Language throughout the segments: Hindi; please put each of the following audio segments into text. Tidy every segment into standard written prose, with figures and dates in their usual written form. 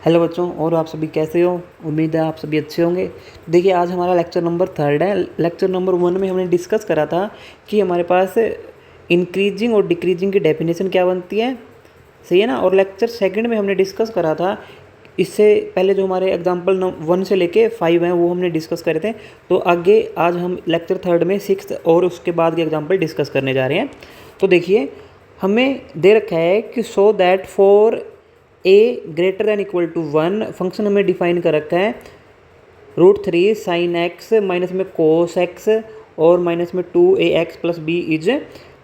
हेलो बच्चों, और आप सभी कैसे हो। उम्मीद है आप सभी अच्छे होंगे। देखिए, आज हमारा लेक्चर नंबर 3 है। लेक्चर नंबर 1 में हमने डिस्कस करा था कि हमारे पास इंक्रीजिंग और डिक्रीजिंग की डेफिनेशन क्या बनती है, सही है ना। और लेक्चर 2 में हमने डिस्कस करा था, इससे पहले जो हमारे एग्जाम्पल 1 से लेके 5 हैं वो हमने डिस्कस करे थे। तो आगे आज हम लेक्चर 3 में 6 और उसके बाद के एग्जाम्पल डिस्कस करने जा रहे हैं। तो देखिए, हमें दे रखा है कि so that for a greater than equal to 1 function हमें डिफाइन कर रखा है √3 sin x माइनस में cos x और माइनस में 2ax plus b is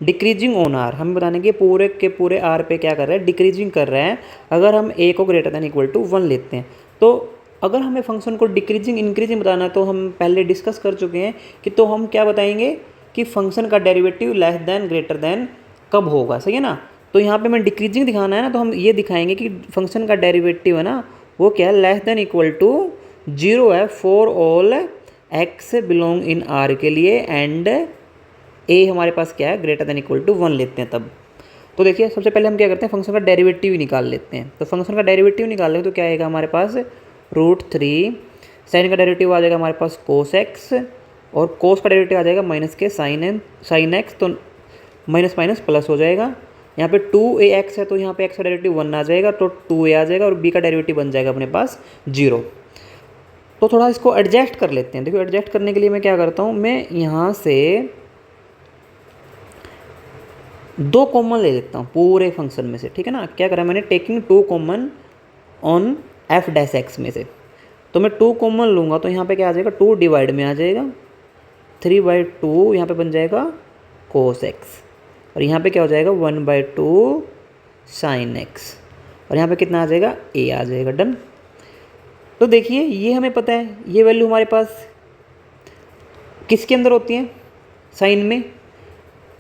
decreasing on R. हमें बताने के पूरे आर पे क्या कर रहा है, डिक्रीजिंग कर रहा है। अगर हम a को ग्रेटर दैन इक्वल टू 1 लेते हैं, तो अगर हमें फंक्शन को डिक्रीजिंग इंक्रीजिंग बताना है तो हम पहले डिस्कस कर चुके हैं कि तो हम क्या बताएंगे कि फंक्शन का derivative less than greater than कब होगा, सही है ना। तो यहाँ पे हमें डिक्रीजिंग दिखाना है ना, तो हम ये दिखाएंगे कि फंक्शन का डेरिवेटिव है ना वो क्या है, लेस दैन इक्वल टू 0 है for all x belong in r के लिए, एंड a हमारे पास क्या है, ग्रेटर दैन इक्वल टू 1 लेते हैं तब। तो देखिए, सबसे पहले हम क्या करते हैं, फंक्शन का डेरिवेटिव ही निकाल लेते हैं। तो फंक्शन का डेरिवेटिव निकाल लेंगे तो क्या आएगा हमारे पास, √3 साइन का डेरिवेटिव आ जाएगा हमारे पास cos x, और cos का डेरिवेटिव आ जाएगा माइनस के साइन x, तो माइनस माइनस प्लस हो जाएगा। यहाँ पे 2ax है तो यहाँ पे x का डेरिवेटिव 1 आ जाएगा, तो 2a आ जाएगा, और b का डेरिवेटिव बन जाएगा अपने पास 0। तो थोड़ा इसको एडजस्ट कर लेते हैं। देखो, एडजस्ट करने के लिए मैं क्या करता हूँ, मैं यहाँ से 2 कॉमन ले लेता हूँ पूरे फंक्शन में से, ठीक है ना। क्या करा मैंने, taking 2 common on f dash x में से। तो मैं 2 कॉमन लूँगा तो यहाँ पे क्या आ जाएगा, 2 डिवाइड में आ जाएगा, 3/2 यहाँ पे बन जाएगा cos x, और यहाँ पे क्या हो जाएगा 1/2 sin x, और यहाँ पे कितना आ जाएगा, a आ जाएगा। डन। तो देखिए, ये हमें पता है, ये वैल्यू हमारे पास किसके अंदर होती है, साइन में।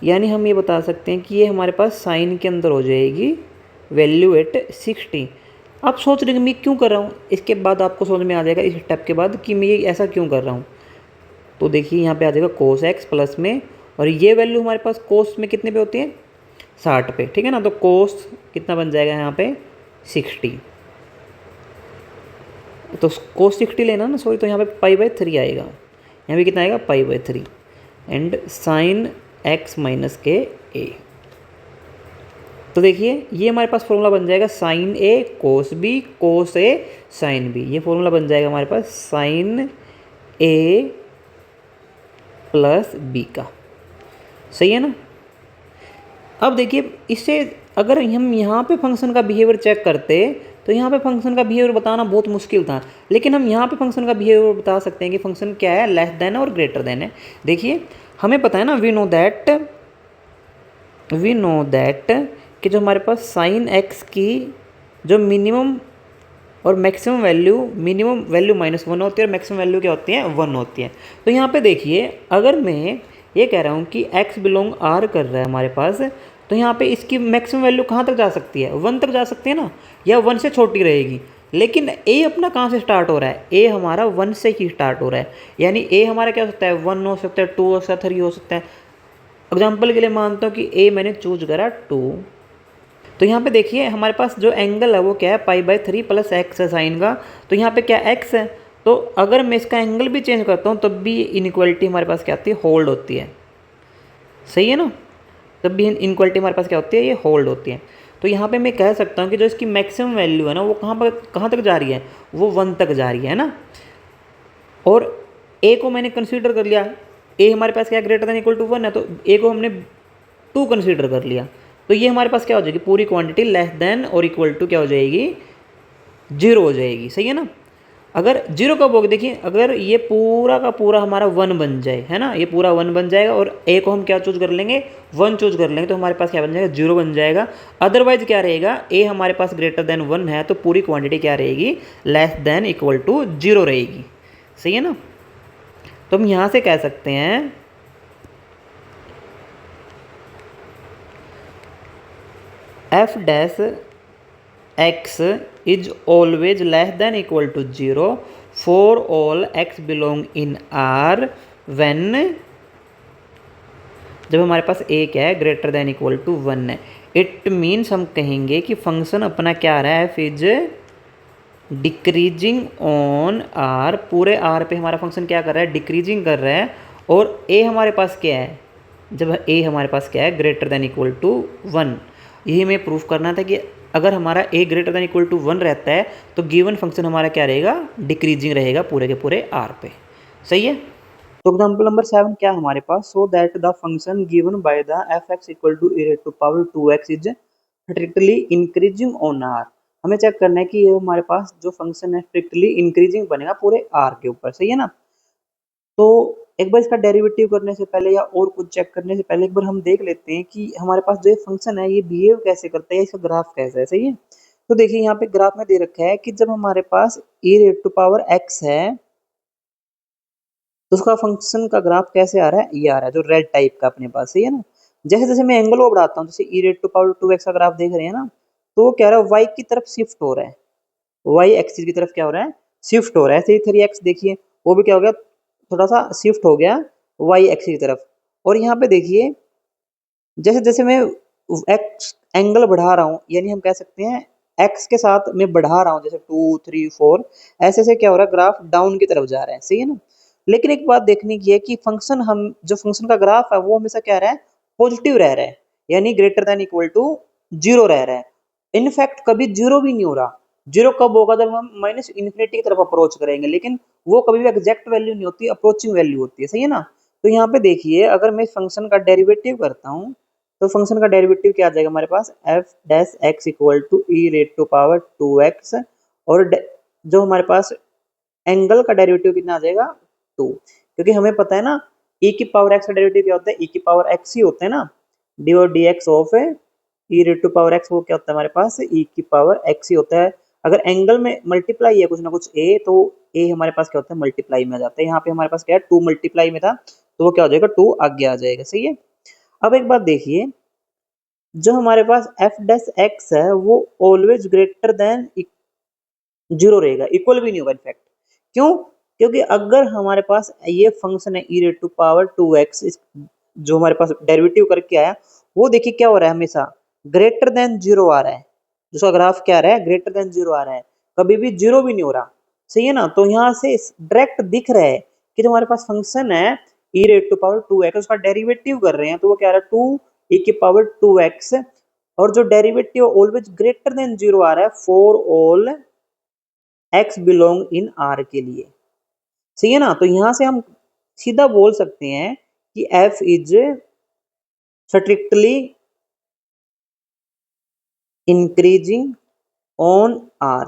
यानी हम ये बता सकते हैं कि ये हमारे पास साइन के अंदर हो जाएगी वैल्यू एट 60। आप सोच रहे हैं मैं क्यों कर रहा हूँ, इसके बाद आपको समझ में आ जाएगा इस स्टेप के बाद कि मैं ये ऐसा क्यों कर रहा हूँ। तो देखिए, यहाँ पे आ जाएगा cos x प्लस में, और ये वैल्यू हमारे पास cos में कितने पे होती है, 60 पे, ठीक है ना। तो cos कितना बन जाएगा यहाँ पे 60, तो cos 60 लेना ना, सॉरी, तो यहाँ पे π/3 आएगा। यहाँ पे कितना आएगा, π/3, एंड साइन x माइनस के a। तो देखिए, ये हमारे पास फॉर्मूला बन जाएगा sine a cos b cos a sine b। ये फॉर्मूला बन जाएगा हमारे पास साइन a प्लस b का, सही है ना। अब देखिए, इससे अगर हम यहाँ पे फंक्शन का बिहेवियर चेक करते तो यहाँ पे फंक्शन का बिहेवियर बताना बहुत मुश्किल था, लेकिन हम यहाँ पे फंक्शन का बिहेवियर बता सकते हैं कि फंक्शन क्या है, लेस देन और ग्रेटर देन है। देखिए, हमें पता है ना, वी नो दैट कि जो हमारे पास साइन एक्स की जो मिनिमम और मैक्सिमम वैल्यू, मिनिमम वैल्यू -1 होती है और मैक्सिमम वैल्यू क्या होती है, 1 होती है। तो यहाँ पे देखिए, अगर मैं ये कह रहा हूँ कि x बिलोंग r कर रहा है हमारे पास, तो यहाँ पे इसकी मैक्सिमम वैल्यू कहाँ तक जा सकती है, 1 तक जा सकती है ना, या 1 से छोटी रहेगी। लेकिन a अपना कहाँ से स्टार्ट हो रहा है, a हमारा 1 से ही स्टार्ट हो रहा है। यानी a हमारा क्या हो सकता है, 1 हो सकता है, 2 हो सकता है, 3 हो सकता है। एग्जाम्पल के लिए मानता हूँ कि a मैंने चूज करा 2। तो यहाँ पे देखिए, हमारे पास जो एंगल है वो क्या है, π/3 प्लस x है साइन का। तो यहाँ पे क्या x है, तो अगर मैं इसका एंगल भी चेंज करता हूँ तब भी इनइक्वालिटी हमारे पास क्या आती है, होल्ड होती है, सही है ना। तब भी इनइक्वालिटी हमारे पास क्या होती है, ये होल्ड होती है। तो यहाँ पे मैं कह सकता हूँ कि जो इसकी मैक्सिमम वैल्यू है ना, वो कहाँ तक जा रही है, वो 1 तक जा रही है ना। और a को मैंने कंसीडर कर लिया, a हमारे पास क्या, ग्रेटर दैन इक्वल टू 1 है, तो a को हमने 2 कंसीडर कर लिया। तो ये हमारे पास क्या हो जाएगी, पूरी क्वांटिटी लेस देन और इक्वल टू क्या हो जाएगी, 0 हो जाएगी, सही है ना। अगर 0 कब होगी, देखिए, अगर ये पूरा का पूरा हमारा 1 बन जाए, है ना, ये पूरा 1 बन जाएगा, और a को हम क्या चूज कर लेंगे, 1 चूज कर लेंगे, तो हमारे पास क्या बन जाएगा, 0 बन जाएगा। अदरवाइज क्या रहेगा, a हमारे पास ग्रेटर देन 1 है, तो पूरी क्वांटिटी क्या रहेगी, लेस देन इक्वल टू 0 रहेगी, सही है ना। तो हम यहाँ से कह सकते हैं f dash x is always less than equal to 0 for all x belong in R when, जब हमारे पास a क्या है, ग्रेटर देन इक्वल टू 1 है। इट मीन्स हम कहेंगे कि फंक्शन अपना क्या आ रहा है, f is decreasing on R, पूरे आर पे हमारा फंक्शन क्या कर रहा है, डिक्रीजिंग कर रहा है। और ए हमारे पास क्या है, जब ए हमारे पास क्या है, ग्रेटर देन इक्वल टू 1। यही हमें प्रूफ करना था कि अगर हमारा ए ग्रेटर देन इक्वल टू 1 रहता है तो गिवन फंक्शन हमारा क्या रहेगा, डिक्रीजिंग रहेगा पूरे के पूरे आर पे। सही है। तो एग्जाम्पल नंबर 7 क्या हमारे पास, so that the function given by the F X equal to e to power 2x is strictly increasing on R. हमें चेक करना है कि ये हमारे पास जो फंक्शन है स्ट्रिक्टली इंक्रीजिंग बनेगा पूरे आर के ऊपर। सही है ना। तो एक बार इसका डेरिवेटिव करने से पहले या और कुछ चेक करने से पहले एक बार हम देख लेते हैं कि हमारे पास जो ये फंक्शन है ये बिहेव कैसे करता है, इसका ग्राफ कैसा है। सही है। तो देखिए यहाँ पे ग्राफ में दे रखा है कि जब हमारे पास e raise to power x है तो उसका फंक्शन का ग्राफ कैसे आ रहा है, ये आ रहा है जो रेड टाइप का अपने पास। सही है ना। जैसे जैसे मैं एंगल को बढ़ाता हूँ, जैसे e raise to power 2x का ग्राफ देख रहे हैं ना, तो वो क्या रहा है, y की तरफ शिफ्ट हो रहा है, y एक्सिस की तरफ क्या हो रहा है, शिफ्ट हो रहा है। ऐसे ही 3x देखिए, वो भी क्या हो गया, थोड़ा सा शिफ्ट हो गया y एक्सिस की तरफ। और यहाँ पे देखिए जैसे जैसे मैं एक्स एंगल बढ़ा रहा हूँ, यानी हम कह सकते हैं एक्स के साथ मैं बढ़ा रहा हूँ, जैसे 2 3 4, ऐसे ऐसे क्या हो रहा है, ग्राफ डाउन की तरफ जा रहा है। सही है ना। लेकिन एक बात देखने की है कि फंक्शन हम जो फंक्शन का ग्राफ है वो हमेशा क्या रहा है, पॉजिटिव रह रहा है, यानी ग्रेटर देन इक्वल टू 0 रह रहा है। इनफैक्ट कभी जीरो भी नहीं हो रहा। जीरो कब होगा, जब हम माइनस इन्फिनिटी की तरफ अप्रोच करेंगे, लेकिन वो कभी भी एग्जैक्ट वैल्यू नहीं होती, अप्रोचिंग वैल्यू होती है। सही है ना। तो यहाँ पे देखिए अगर मैं इस फंक्शन का डेरिवेटिव करता हूँ तो फंक्शन का डेरिवेटिव क्या आ जाएगा हमारे पास, F dash X equal to E rate to power 2x। और जो हमारे पास एंगल का डेरिवेटिव कितना आ जाएगा, 2, क्योंकि हमें पता है ना e की पावर x का डेरिवेटिव क्या होता है, e की पावर x ही होता है ना, डी और d x of e rate to power x, वो क्या होता है हमारे पास e की पावर x ही होता है। अगर एंगल में मल्टीप्लाई है कुछ ना कुछ a, तो a हमारे पास क्या होता है, मल्टीप्लाई में आ जाता है। यहाँ पे हमारे पास क्या है, 2 मल्टीप्लाई में था, तो वो क्या हो जाएगा, 2 आगे आ जाएगा। सही है। अब एक बात देखिए, जो हमारे पास एफ डैश एक्स है वो ऑलवेज ग्रेटर देन 0 रहेगा, इक्वल भी नहीं होगा इनफैक्ट। क्यों, क्योंकि अगर हमारे पास ये फंक्शन है e raise to power 2x, जो हमारे पास डेरिवेटिव करके आया, वो देखिए क्या हो रहा है, हमेशा ग्रेटर देन 0 आ रहा है। जिसका ग्राफ क्या आ रहा है, ग्रेटर देन 0 आ रहा है, कभी भी 0 भी नहीं हो रहा। सही है ना। तो यहाँ से डायरेक्ट दिख रहा है कि जो हमारे पास फंक्शन है e raise to power 2x, उसका डेरिवेटिव कर रहे हैं, तो वो क्या आ रहा है, 2 e की पावर 2x। और जो डेरिवेटिव ऑलवेज ग्रेटर देन 0 आ रहा है for all x belong in r के लिए। सही है ना। तो यहां से हम सीधा बोल सकते हैं कि f is strictly increasing on r।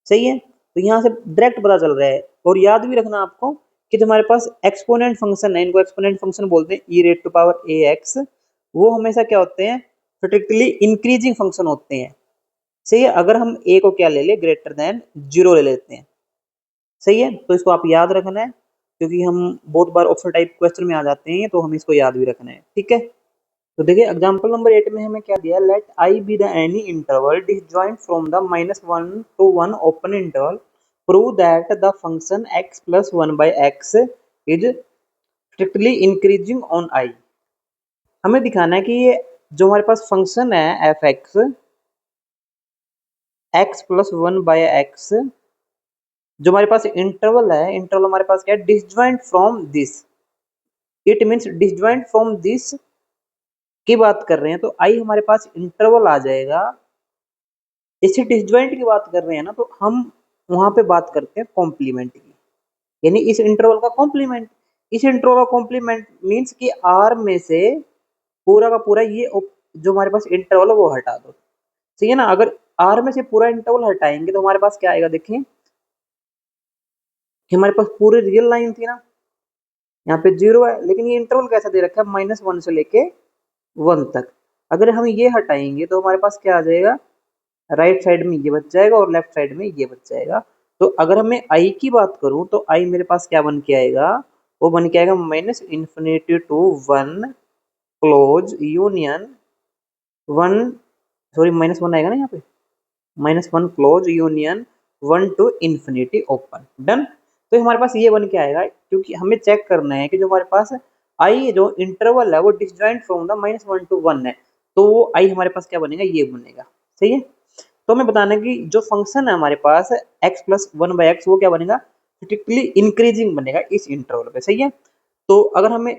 सही है। तो यहां से डायरेक्ट पता चल रहा है। और याद भी रखना आपको कि जो हमारे पास एक्सपोनेंट फंक्शन है, इनको एक्सपोनेंट फंक्शन बोलते हैं, E rate to power A X, वो हमेशा क्या होते हैं, स्ट्रिक्टली इंक्रीजिंग फंक्शन होते हैं। सही है। अगर हम ए को क्या ले ले, ग्रेटर देन 0 ले लेते हैं। सही है। तो इसको आप याद रखना है, क्योंकि हम बहुत बार ऑप्शन टाइप क्वेश्चन में आ जाते हैं, तो हमें इसको याद भी रखना है। ठीक है। तो देखिए एग्जांपल नंबर 8 में हमें क्या दिया, let I be the any interval disjoint from the -1 to 1 open interval, prove that the function x plus 1 by x is strictly increasing on I. हमें दिखाना है कि ये जो हमारे पास फंक्शन है f x, x plus 1 by x, जो हमारे पास इंटरवल है, इंटरवल हमारे पास क्या है, disjoint from this, it means disjoint from this की बात कर रहे हैं, तो आई हमारे पास इंटरवल आ जाएगा। इसी डिसजॉइंट की बात कर रहे हैं ना, तो हम वहां पे बात करते हैं कॉम्प्लीमेंट की, यानी इस इंटरवल का कॉम्प्लीमेंट। इस इंटरवल का कॉम्प्लीमेंट मींस कि आर में से पूरा का पूरा ये जो हमारे पास इंटरवल है वो हटा दो। सही है ना। अगर आर में से पूरा इंटरवल हटाएंगे तो हमारे पास क्या आएगा, देखें कि हमारे पास पूरी रियल लाइन थी ना, यहाँ पे 0 है, लेकिन ये इंटरवल कैसा दे रखा है, -1 से लेके 1 तक। अगर हम ये हटाएंगे तो हमारे पास क्या आ जाएगा, राइट साइड में ये बच जाएगा और लेफ्ट साइड में ये बच जाएगा। तो अगर मैं आई की बात करूं तो आई मेरे पास क्या बन के आएगा, वो बन के आएगा -infinity to 1 close union 1, sorry -1 आएगा ना यहाँ पे, -1 close union 1 to infinity open. Done. तो हमारे पास ये बन के आएगा, क्योंकि हमें चेक करना है कि जो हमारे पास आई जो इंटरवल है वो डिसजॉइंट फ्रॉम द -1 to 1 है, तो वो आई हमारे पास क्या बनेगा, ये बनेगा। सही है। तो हमें बताना है कि जो फंक्शन है हमारे पास x प्लस 1/x वो क्या बनेगा, स्ट्रिक्टली इंक्रीजिंग बनेगा इस इंटरवल पे, सही है। तो अगर हमें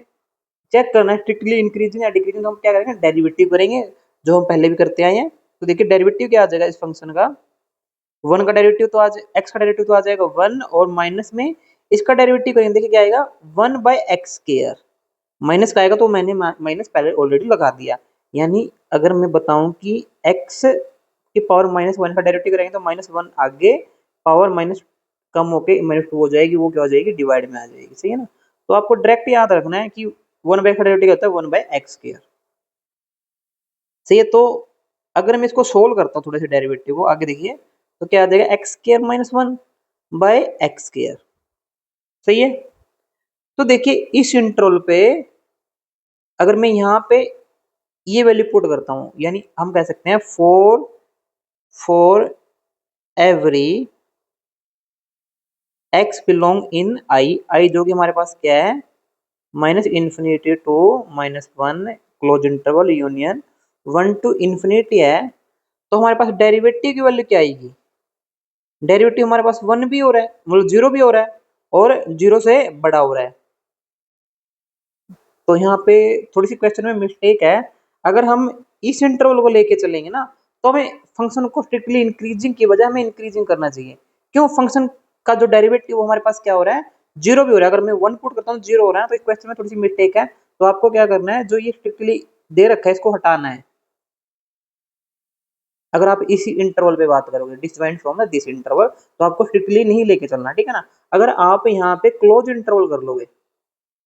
चेक करना है स्ट्रिक्टली इंक्रीजिंग या डिक्रीजिंग, तो हम क्या करेंगे, डेरिवेटिव करेंगे जो हम पहले भी करते आए हैं। तो देखिए डेरिवेटिव क्या आ जाएगा इस फंक्शन का, 1 का डेरिवेटिव तो आज x का डेरिवेटिव तो आ जाएगा 1, और माइनस में इसका डेरिवेटिव करेंगे, देखिए क्या आएगा 1/x²। माइनस का आएगा तो मैंने माइनस पहले ऑलरेडी लगा दिया, यानी अगर मैं बताऊं कि x की पावर -1 का डेरिवेटिव करेंगे तो -1 आगे पावर माइनस कम होके -2 हो जाएगी, वो क्या हो जाएगी, डिवाइड में आ जाएगी, सही है ना। तो आपको डायरेक्ट याद रखना है कि 1/x का डेरिवेटिव होता है 1/x², सही है। तो अगर मैं इसको सोल्व करता हूँ थोड़े से डेरिवेटिव को, आगे देखिए तो क्या आ जाएगा x² - 1/x², सही है। तो देखिए इस इंटरवल पे अगर मैं यहाँ पे ये वैल्यू पुट करता हूँ, यानी हम कह सकते हैं for every x belong in I जो कि हमारे पास क्या है -∞ to -1 close interval union 1 to ∞ है, तो हमारे पास डेरिवेटिव की वैल्यू क्या आएगी, डेरिवेटिव हमारे पास 1 भी हो रहा है, मतलब 0 भी हो रहा है, और 0 से बड़ा हो रहा है। तो यहाँ पे थोड़ी सी क्वेश्चन में मिस्टेक है, अगर हम इस इंटरवल को लेके चलेंगे ना तो हमें फंक्शन को स्ट्रिक्टली इंक्रीजिंग की बजाय हमें इंक्रीजिंग करना चाहिए। क्यों, फंक्शन का जो डेरिवेटिव हमारे पास क्या हो रहा है, 0 भी हो रहा है। अगर मैं 1 पुट करता हूँ 0 हो रहा है, तो इस क्वेश्चन में थोड़ी सी मिस्टेक है। तो आपको क्या करना है, जो ये स्ट्रिक्टली दे रखा है इसको हटाना है। अगर आप इसी इंटरवल पे बात करोगे, disjoint from the this interval, तो आपको स्ट्रिक्टली नहीं लेके चलना, ठीक है ना। अगर आप यहाँ पे क्लोज इंटरवल कर लोगे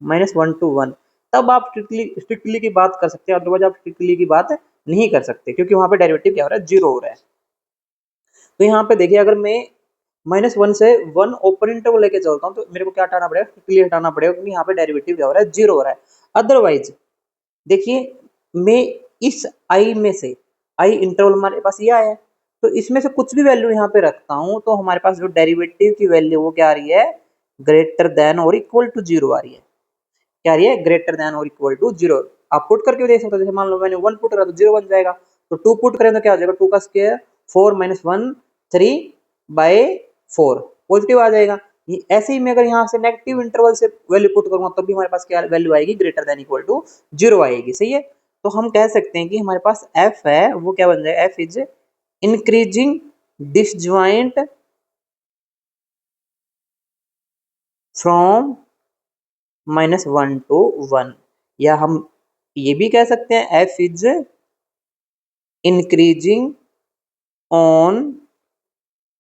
-1 to 1, तब आप स्ट्रिक्टली की बात कर सकते हैं, अदरवाइज आप स्ट्रिक्टली की बात नहीं कर सकते, क्योंकि वहां पे डेरिवेटिव क्या हो रहा है, 0 हो रहा है। तो यहाँ पे देखिए अगर मैं -1 से 1 ओपन इंटरवल लेके चलता हूँ, तो मेरे को क्या हटाना पड़ेगा, स्ट्रिक्टली हटाना पड़ेगा, क्योंकि यहाँ पे डेरिवेटिव क्या हो रहा है, 0 हो रहा है। अदरवाइज देखिए मैं इस आई में से, आई इंटरवल हमारे पास ये आया है, तो इसमें से कुछ भी वैल्यू यहाँ पे रखता हूँ, तो हमारे पास जो डेरिवेटिव की वैल्यू वो क्या आ रही है, ग्रेटर देन और इक्वल टू 0 आ रही है। क्या आ रही है, ग्रेटर देन और इक्वल टू 0। आप पुट करके देख सकते हो, जैसे मान लो मैंने 1 पुट करा तो 0 बन जाएगा, तो 2 पुट करें तो क्या हो जाएगा, 2 का स्क्वायर 4 - 1 3/4 पॉजिटिव आ जाएगा। ऐसे ही मैं अगर यहाँ से नेगेटिव इंटरवल से वैल्यू पुट करूंगा तब भी हमारे पास क्या वैल्यू आएगी, ग्रेटर देन इक्वल टू 0 आएगी, सही है। तो हम कह सकते हैं कि हमारे पास f है वो क्या बन जाएगा, f is increasing disjoint from -1 to 1, या हम ये भी कह सकते हैं f is increasing on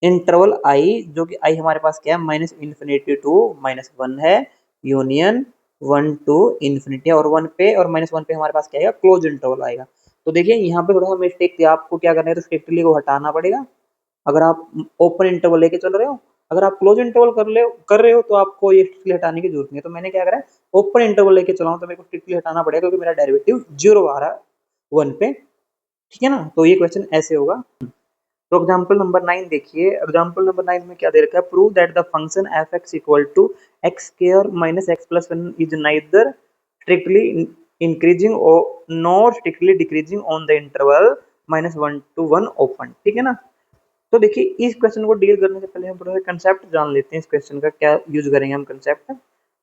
interval i, जो कि i हमारे पास क्या है, -∞ to -1 है, यूनियन 1 to ∞, और 1 पे और -1 पे हमारे पास क्या आएगा, क्लोज इंटरवल आएगा। तो देखिए यहाँ पे थोड़ा सा मिस्टेक थी, आपको क्या करना है, तो स्ट्रिक्टली को हटाना पड़ेगा। अगर आप ओपन इंटरवल लेके चल रहे हो, अगर आप क्लोज इंटरवल कर रहे हो तो आपको ये स्ट्रिक्टली हटाने की जरूरत नहीं है। तो मैंने क्या करा है, ओपन इंटरवल लेके चला हूं, तो मेरे को स्ट्रिक्टली हटाना पड़ेगा, क्योंकि मेरा डेरिवेटिव 0 आ रहा है 1 पे, ठीक है ना। तो ये क्वेश्चन ऐसे होगा। तो एग्जांपल नंबर 9 देखिए, एग्जांपल नंबर 9 में क्या दे रखा है, prove that the function f(x) equal to x² - x + 1 is neither strictly increasing और nor strictly decreasing on the interval -1 to 1 open, ठीक है ना। तो देखिए इस क्वेश्चन को डील करने से पहले हम थोड़ा सा कंसेप्ट जान लेते हैं, इस क्वेश्चन का क्या यूज करेंगे हम कंसेप्ट।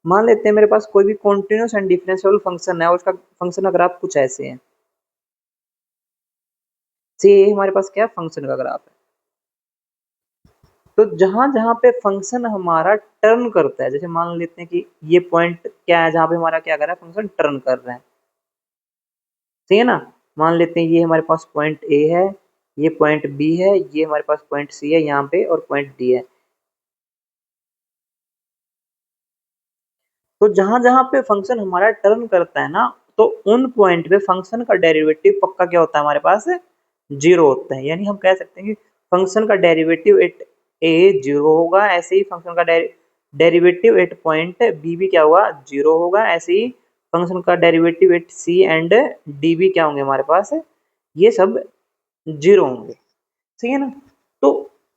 मान लेते हैं मेरे पास कोई भी कॉन्टिन्यूस एंड डिफरेंशियल फंक्शन है, और उसका फंक्शन का ग्राफ कुछ ऐसे है, से ये हमारे पास क्या फंक्शन का ग्राफ है। तो जहां जहां पे फंक्शन हमारा टर्न करता है, जैसे मान लेते हैं कि ये पॉइंट क्या है जहां पे हमारा क्या कर रहा है, फंक्शन टर्न कर रहा है, सही है ना। मान लेते हैं ये हमारे पास पॉइंट ए है, ये पॉइंट बी है, ये हमारे पास पॉइंट सी है यहाँ पे, और पॉइंट डी है। तो जहां जहां पे फंक्शन हमारा टर्न करता है ना, तो उन पॉइंट पे फंक्शन का डेरिवेटिव पक्का क्या होता है, हमारे पास 0 होता है। यानी हम कह सकते हैं कि फंक्शन का डेरिवेटिव एट ए 0 होगा, ऐसे ही फंक्शन का डेरिवेटिव एट पॉइंट बी भी क्या होगा, 0 होगा। ऐसे ही फंक्शन का derivative at c and d भी क्या होंगे हमारे पास, ये सब 0 होंगे, सही है ना। तो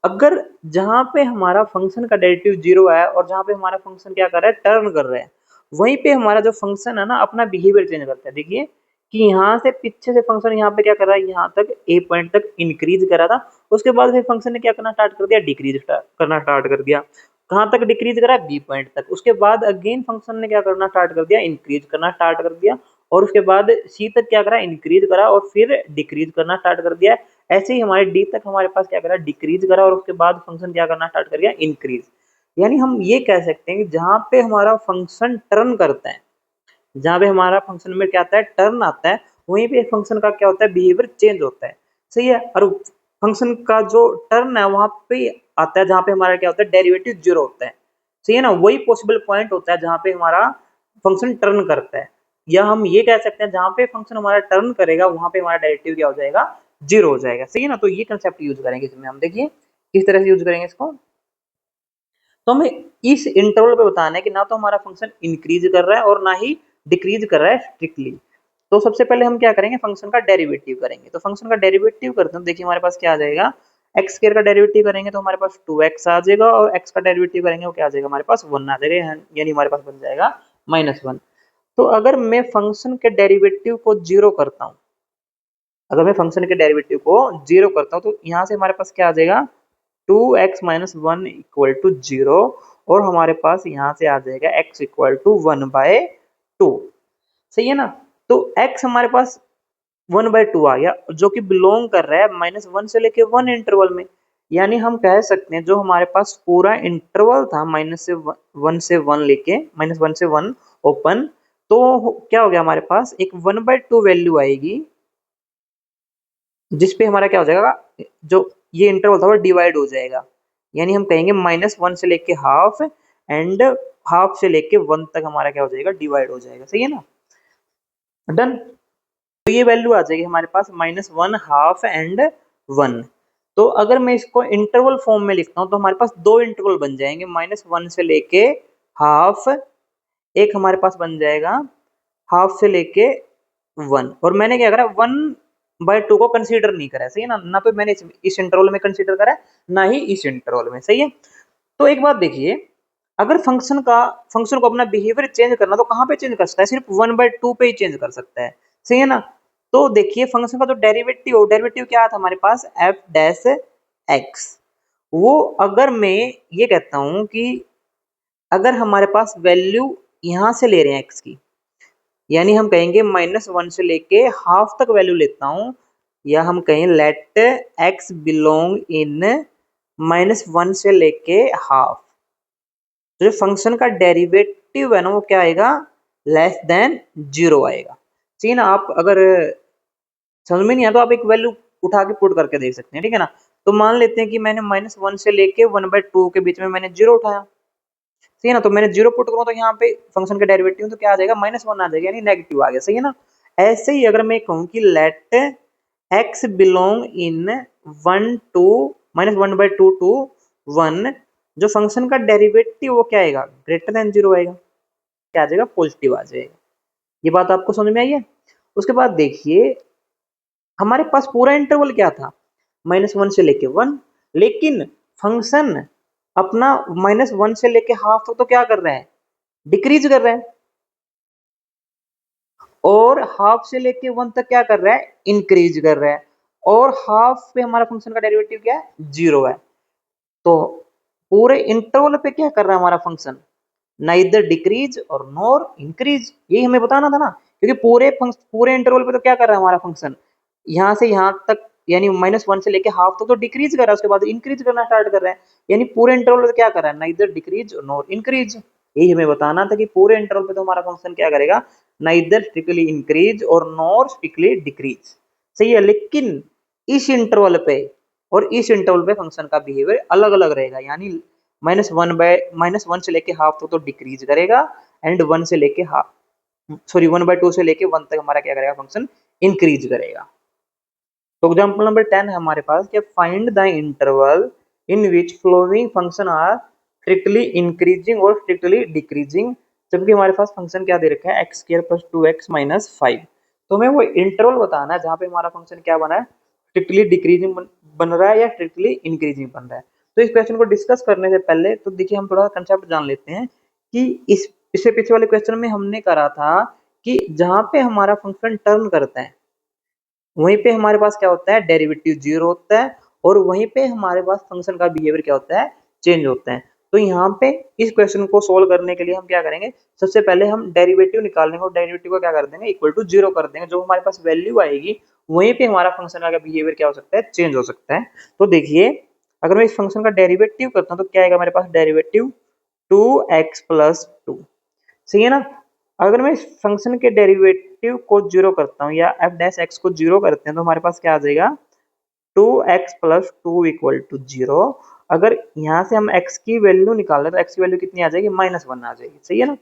अगर जहां पे हमारा फंक्शन का डेरिवेटिव 0 है और जहां पे हमारा फंक्शन क्या कर रहा है, टर्न कर रहा है, वहीं पे हमारा जो फंक्शन है ना अपना बिहेवियर चेंज करता है। देखिए कि यहाँ से पीछे से फंक्शन यहाँ पे क्या कर रहा है, यहाँ तक ए पॉइंट तक इंक्रीज कर रहा था, उसके बाद फिर फंक्शन ने क्या करना स्टार्ट कर दिया, डिक्रीज करना स्टार्ट कर दिया। कहाँ तक डिक्रीज करा, बी पॉइंट तक। उसके बाद अगेन फंक्शन ने क्या करना स्टार्ट कर दिया, इंक्रीज करना स्टार्ट कर दिया। और उसके बाद सी तक क्या करा, इंक्रीज करा और फिर डिक्रीज करना स्टार्ट कर दिया। ऐसे ही हमारे डी तक हमारे पास क्या करा, डिक्रीज करा और उसके बाद फंक्शन क्या करना स्टार्ट कर दिया, इंक्रीज। यानी हम ये कह सकते हैं कि जहाँ पे हमारा फंक्शन टर्न करता है, जहाँ पे हमारा फंक्शन में क्या आता है, टर्न आता है, वहीं पे फंक्शन का क्या होता है, बिहेवियर चेंज होता है। सही है। और फंक्शन का जो टर्न है वहां पे आता है जहाँ पे हमारा क्या होता है, डेरिवेटिव जीरो होता है। सही है ना, वही पॉसिबल पॉइंट होता है जहाँ पे हमारा फंक्शन टर्न करता है। या हम ये कह सकते हैं जहाँ पे फंक्शन हमारा टर्न करेगा वहां पे हमारा डेरिवेटिव क्या हो जाएगा, जीरो हो जाएगा। सही है ना, तो ये कंसेप्ट यूज करेंगे इसमें हम। देखिए किस तरह से यूज करेंगे इसको। तो हमें इस इंटरवल पे बताना है कि ना तो हमारा फंक्शन इंक्रीज कर रहा है और ना ही डिक्रीज कर रहा है स्ट्रिक्टली। तो सबसे पहले हम क्या करेंगे, फंक्शन का डेरिवेटिव करेंगे। तो फंक्शन का डेरिवेटिव करते हैं, देखिए हमारे पास क्या आ जाएगा, एक्स स्क्वायर का डेरिवेटिव करेंगे तो हमारे पास 2x आ जाएगा और x का डेरिवेटिव करेंगे वो क्या आ जाएगा, हमारे पास 1 आ जाएगा, यानी हमारे पास बन जाएगा -1। तो अगर मैं फंक्शन के डेरिवेटिव को जीरो करता हूँ, अगर मैं फंक्शन के डेरिवेटिव को जीरो करता हूँ तो यहाँ से हमारे पास क्या आ जाएगा, 2x - 1 इक्वल टू 0 और हमारे पास यहाँ से आ जाएगा x इक्वल टू 1/2। सही है ना। तो x हमारे पास 1/2 आ गया जो कि बिलोंग कर रहा है -1 से लेके 1 इंटरवल में। यानी हम कह सकते हैं जो हमारे पास पूरा इंटरवल था -1 से 1 लेके -1 से 1 ओपन, तो क्या हो गया, हमारे पास एक 1/2 वैल्यू आएगी जिसपे हमारा क्या हो जाएगा, जो ये इंटरवल था वो डिवाइड हो जाएगा। यानी हम कहेंगे -1 से लेके हाफ एंड हाफ से लेके 1 तक हमारा क्या हो जाएगा, डिवाइड हो जाएगा। सही है ना, डन। तो ये वैल्यू आ जाएगी हमारे पास -1 हाफ एंड 1। तो अगर मैं इसको इंटरवल फॉर्म में लिखता हूँ तो हमारे पास दो इंटरवल बन जाएंगे, -1 से लेके हाफ, एक हमारे पास बन जाएगा हाफ से लेके 1। और मैंने क्या करा, 1/2 को कंसीडर नहीं करा है। सही है ना, ना तो मैंने इस इंटरवल में कंसीडर करा है ना ही इस इंटरवल में। सही है। तो एक बात देखिए, अगर फंक्शन को अपना बिहेवियर चेंज करना तो कहाँ पे चेंज कर सकता है, सिर्फ 1/2 पे ही चेंज कर सकता है। सही है ना। तो देखिए फंक्शन का जो डेरिवेटिव क्या था हमारे पास, एफ डैश एक्स। वो अगर मैं ये कहता हूं कि अगर हमारे पास वैल्यू यहां से ले रहे हैं एक्स की, यानी हम कहेंगे -1 से लेके हाफ तक वैल्यू लेता हूं, या हम कहें लेट एक्स बिलोंग इन -1 से लेके हाफ, तो जो फंक्शन का डेरिवेटिव है ना वो क्या आएगा, लेस देन 0 आएगा। ठीक है ना। आप अगर समझ में नहीं आया तो आप एक वैल्यू उठा के पुट करके देख सकते हैं। ठीक है ना। तो मान लेते हैं कि मैंने -1 से लेके 1/2 के बीच में मैंने 0 उठाया। सही है ना। तो मैंने 0 पुट करूँ तो यहाँ पे फंक्शन का डेरिवेटिव तो क्या आ जाएगा, -1 आ जाएगा, यानी नेगेटिव आ गया। सही है ना। ऐसे ही अगर मैं कहूँ कि let x belong in 1/2 to 1, जो फंक्शन का डेरिवेटिव वो क्या आएगा, ग्रेटर देन 0 आएगा, क्या आ जाएगा, पॉजिटिव आ जाएगा। ये बात आपको समझ में आई है। उसके बाद देखिए हमारे पास पूरा इंटरवल क्या था, -1 से लेके 1, लेकिन फंक्शन अपना -1 से लेके हाफ तक तो क्या कर रहा है, डिक्रीज कर रहा है, और हाफ से लेके 1 तक क्या कर रहा है, इंक्रीज कर रहा है। और हाफ पे हमारा फंक्शन का डेरिवेटिव क्या है, 0 है। तो पूरे इंटरवल पे क्या कर रहा है हमारा फंक्शन, नाइदर डिक्रीज और नॉर इंक्रीज। यही हमें बताना था ना, क्योंकि पूरे इंटरवल पे तो क्या कर रहा है हमारा फंक्शन, यहाँ से यहाँ तक यानी -1 से लेके हाफ तक तो डिक्रीज कर रहा है, उसके बाद इंक्रीज करना स्टार्ट कर रहा है। यानी पूरे इंटरवल पे क्या कर रहा है, नाइदर डिक्रीज नॉर इंक्रीज। यही हमें बताना था कि पूरे इंटरवल पे तो हमारा फंक्शन क्या करेगा, नाइदर स्ट्रिक्टली इंक्रीज और नॉर स्ट्रिक्टली डिक्रीज। सही है। लेकिन इस इंटरवल पे और इस इंटरवल पे फंक्शन का बिहेवियर अलग अलग रहेगा, यानी -1 से लेके हाफ तक तो डिक्रीज करेगा एंड 1 से लेके हाफ, सॉरी 1/2 से लेके 1 तक हमारा क्या करेगा, फंक्शन इंक्रीज करेगा। तो एग्जांपल नंबर 10 है हमारे पास कि find the interval in which following function are strictly increasing और स्ट्रिक्टली डिक्रीजिंग। जबकि हमारे पास फंक्शन क्या दे रखा है, x² + 2x - 5। तो हमें वो इंटरवल बताना है जहाँ पे हमारा फंक्शन क्या बना है, स्ट्रिक्टली डिक्रीजिंग बन रहा है या स्ट्रिक्टली इंक्रीजिंग बन रहा है। तो इस क्वेश्चन को डिस्कस करने से पहले तो देखिए हम थोड़ा कंसेप्ट जान लेते हैं कि इससे पीछे वाले क्वेश्चन में हमने करा था कि जहाँ पे हमारा फंक्शन टर्न करता है वहीं पे हमारे पास क्या होता है, डेरिवेटिव 0 होता है, और वहीं पे हमारे पास फंक्शन का बिहेवियर क्या होता है, चेंज होता है। तो यहाँ पे इस क्वेश्चन को सोल्व करने के लिए हम क्या करेंगे, सबसे पहले हम डेरिवेटिव निकाल लेंगे और डेरिवेटिव को क्या कर देंगे, इक्वल टू 0 कर देंगे। जो हमारे पास वैल्यू आएगी वहीं पे हमारा फंक्शन का बिहेवियर क्या हो सकता है, चेंज हो सकता है। तो देखिए अगर मैं इस फंक्शन का डेरिवेटिव करता हूँ तो क्या आएगा मेरे पास, डेरिवेटिव 2x प्लस 2, सही है ना। अगर मैं इस फंक्शन के डेरिवेटिव को 0 करता हूँ या f डैश x को 0 करते हैं तो हमारे पास क्या आ जाएगा, 2x प्लस 2 इक्वल टू 0। अगर यहाँ से हम x की वैल्यू निकाल रहे तो x की वैल्यू कितनी आ जाएगी, -1 आ जाएगी, सही है ना।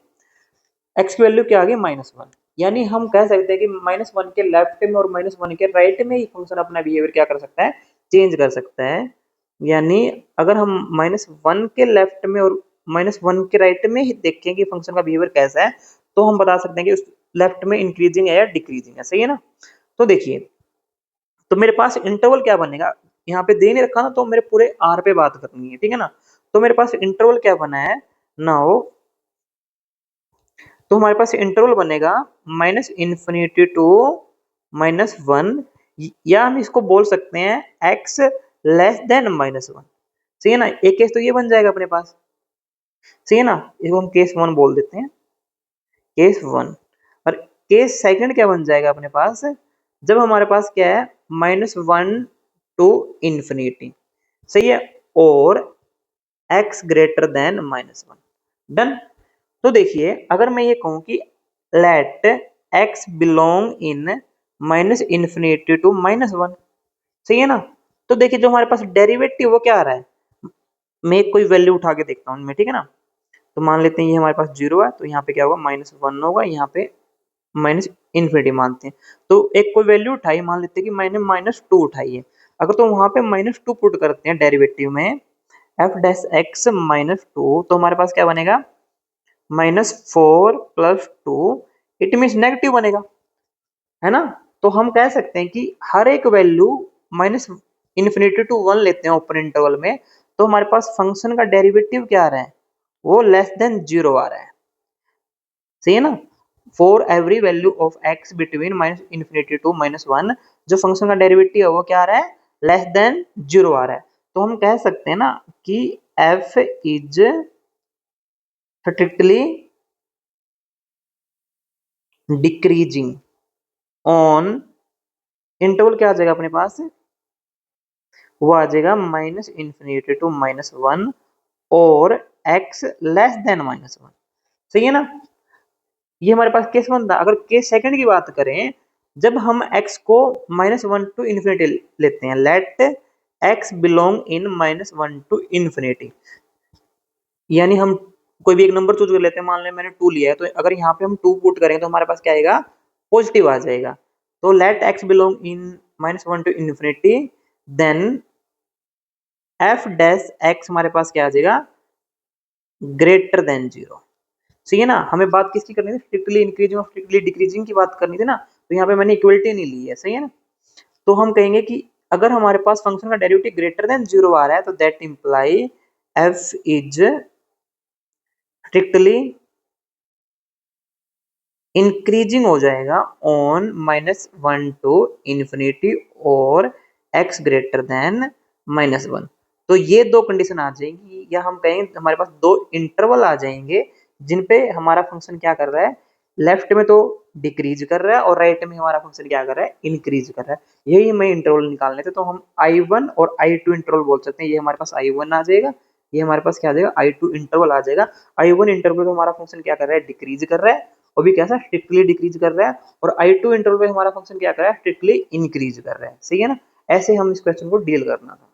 x की वैल्यू क्या आ गई, -1। यानी हम कह सकते हैं कि -1 के लेफ्ट में और -1 के राइट में ही फंक्शन अपना बिहेवियर क्या कर सकता है, चेंज कर सकता है। यानी अगर हम -1 के लेफ्ट में और -1 के राइट में ही देखें कि फंक्शन का बिहेवियर कैसा है, तो हम बता सकते हैं कि उस लेफ्ट में इंक्रीजिंग है या डिक्रीजिंग है, सही है ना। तो देखिए तो मेरे पास इंटरवल क्या बनेगा, यहाँ पे दे नहीं रखा ना, तो मेरे पूरे आर पे बात करनी है, ठीक है ना। तो मेरे पास इंटरवल क्या बना है नाउ, तो हमारे पास इंटरवल बनेगा -∞ टू -1, या हम इसको बोल सकते हैं x लेस देन -1, सही है ना। एक केस तो ये बन जाएगा अपने पास, सही है ना, इसको हम केस 1 बोल देते हैं, केस 1। और केस सेकंड क्या बन जाएगा अपने पास, जब हमारे पास क्या है, -1 टू इंफिनिटी, सही है, और x ग्रेटर देन -1, डन। तो देखिए अगर मैं ये कहूं कि let x belong in -∞ to -1, सही है ना। तो देखिए जो हमारे पास डेरिवेटिव वो क्या आ रहा है, मैं कोई वैल्यू उठा के देखता हूँ इनमें, ठीक है ना। तो मान लेते हैं ये हमारे पास 0 है, तो यहाँ पे क्या होगा, -1 होगा, यहाँ पे -∞ मानते हैं। तो एक कोई वैल्यू उठाई, मान लेते हैं कि मैंने -2 उठाई है। अगर तो वहां पे -2 पुट करते हैं डेरिवेटिव में, f डैश x -2, तो हमारे पास क्या बनेगा, -4 प्लस 2, इट मीन्स नेगेटिव बनेगा, है ना। तो हम कह सकते हैं कि हर एक वैल्यू -∞ टू 1 लेते हैं ओपन इंटरवल में, तो हमारे पास फंक्शन का डेरिवेटिव क्या आ रहा है, वो लेस देन 0 आ रहा है, सही है ना। For every value of x between -∞ to -1, जो फंक्शन का डेरिवेटिव है वो क्या आ रहा है, लेस देन 0 आ रहा है। तो हम कह सकते हैं ना कि f is strictly decreasing on interval, क्या आ जाएगा अपने पास, वो आ जाएगा -∞ टू -1 और x लेस देन -1, सही है ना। ये हमारे पास केस 1 था। अगर केस सेकंड की बात करें, जब हम x को -1 टू इन्फिनिटी लेते हैं, let x belong in -1 to infinity, यानी हम कोई भी एक नंबर चूज कर लेते हैं, मान लें मैंने 2 लिया है, तो अगर यहाँ पे हम 2 पुट करेंगे तो हमारे पास क्या आएगा, पॉजिटिव आ जाएगा। तो let x belong in -1 to infinity, then f dash x हमारे पास क्या आ जाएगा, ग्रेटर देन 0, सही है ना। हमें बात किसकी करनी थी, स्ट्रिक्टली इंक्रीजिंग और स्ट्रिक्टली डिक्रीजिंग की बात करनी थी ना। तो यहाँ पे मैंने इक्वलिटी नहीं ली है, सही है ना। तो हम कहेंगे कि अगर हमारे पास फंक्शन का डेरिवेटिव ग्रेटर देन 0 आ रहा है, तो that imply f is strictly increasing हो जाएगा ऑन -1 टू इन्फिनिटी और x ग्रेटर देन -1। तो ये दो कंडीशन आ जाएंगी, या हम कहें हमारे पास दो इंटरवल आ जाएंगे जिन पे हमारा फंक्शन क्या कर रहा है, लेफ्ट में तो डिक्रीज कर रहा है और राइट में हमारा फंक्शन क्या कर रहा है, इंक्रीज कर रहा है। यही हमें इंटरवल निकालने थे, तो हम I1 और I2 इंटरवल बोल सकते हैं। ये हमारे पास I1 आ जाएगा, ये हमारे पास क्या आ जाएगा, I2 इंटरवल आ जाएगा। I1 इंटरवल में हमारा फंक्शन क्या कर रहा है, डिक्रीज कर रहा है, और भी कैसा, स्ट्रिक्टली डिक्रीज कर रहा है। और I2 इंटरवल में हमारा फंक्शन क्या कर रहा है, स्ट्रिक्टली इंक्रीज कर रहा है, सही है ना। ऐसे हम इस क्वेश्चन को डील करना था।